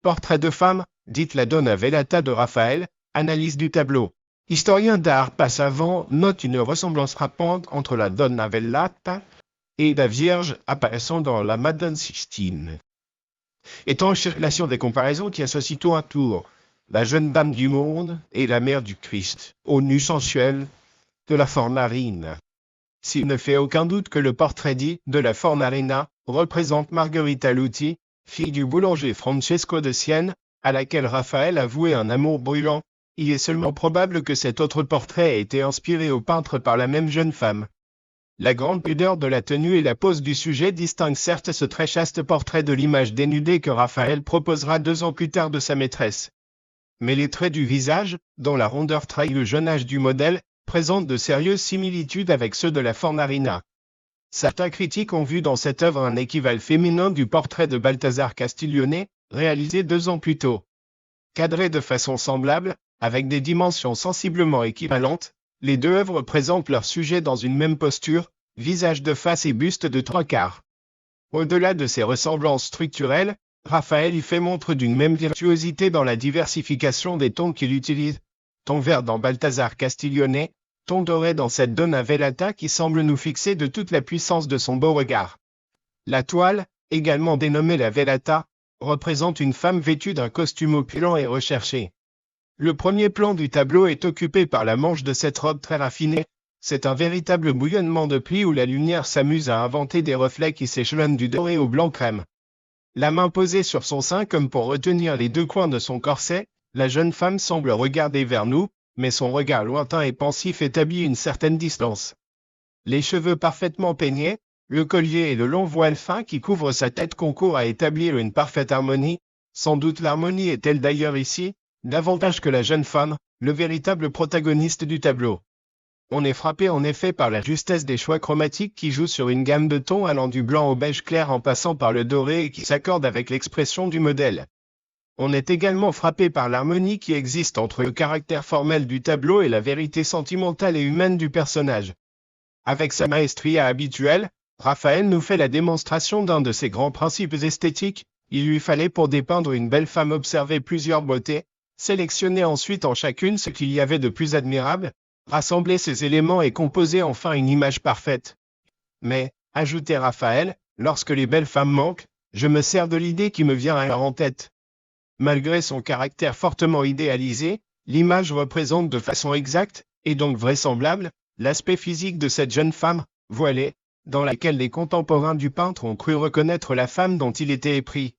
Portrait de femme, dite la Donna Velata de Raphaël, analyse du tableau. Historien d'art Passavant note une ressemblance frappante entre la Donna Velata et la Vierge apparaissant dans la Madone Sixtine. Étant en circulation des comparaisons qui associent tour à tour la jeune dame du monde et la mère du Christ, au nu sensuel de la Fornarina. S'il ne fait aucun doute que le portrait dit de la Fornarina représente Margherita Luti, fille du boulanger Francesco de Sienne, à laquelle Raphaël a voué un amour brûlant, il est seulement probable que cet autre portrait ait été inspiré au peintre par la même jeune femme. La grande pudeur de la tenue et la pose du sujet distinguent certes ce très chaste portrait de l'image dénudée que Raphaël proposera 2 ans plus tard de sa maîtresse. Mais les traits du visage, dont la rondeur trahit le jeune âge du modèle, présentent de sérieuses similitudes avec ceux de la Fornarina. Certains critiques ont vu dans cette œuvre un équivalent féminin du portrait de Balthazar Castiglione, réalisé 2 ans plus tôt. Cadrés de façon semblable, avec des dimensions sensiblement équivalentes, les 2 œuvres présentent leur sujet dans une même posture, visage de face et buste de 3/4. Au-delà de ces ressemblances structurelles, Raphaël y fait montre d'une même virtuosité dans la diversification des tons qu'il utilise. Ton vert dans Balthazar Castiglione, ton doré dans cette Donna Velata qui semble nous fixer de toute la puissance de son beau regard. La toile, également dénommée la Velata, représente une femme vêtue d'un costume opulent et recherché. Le premier plan du tableau est occupé par la manche de cette robe très raffinée. C'est un véritable bouillonnement de plis où la lumière s'amuse à inventer des reflets qui s'échelonnent du doré au blanc crème. La main posée sur son sein comme pour retenir les 2 coins de son corset, la jeune femme semble regarder vers nous, mais son regard lointain et pensif établit une certaine distance. Les cheveux parfaitement peignés, le collier et le long voile fin qui couvre sa tête concourent à établir une parfaite harmonie. Sans doute l'harmonie est-elle d'ailleurs ici, davantage que la jeune femme, le véritable protagoniste du tableau. On est frappé en effet par la justesse des choix chromatiques qui jouent sur une gamme de tons allant du blanc au beige clair en passant par le doré et qui s'accordent avec l'expression du modèle. On est également frappé par l'harmonie qui existe entre le caractère formel du tableau et la vérité sentimentale et humaine du personnage. Avec sa maestria habituelle, Raphaël nous fait la démonstration d'un de ses grands principes esthétiques. Il lui fallait pour dépeindre une belle femme observer plusieurs beautés, sélectionner ensuite en chacune ce qu'il y avait de plus admirable, rassembler ces éléments et composer enfin une image parfaite. Mais, ajoutait Raphaël, lorsque les belles femmes manquent, je me sers de l'idée qui me vient alors en tête. Malgré son caractère fortement idéalisé, l'image représente de façon exacte, et donc vraisemblable, l'aspect physique de cette jeune femme, voilée, dans laquelle les contemporains du peintre ont cru reconnaître la femme dont il était épris.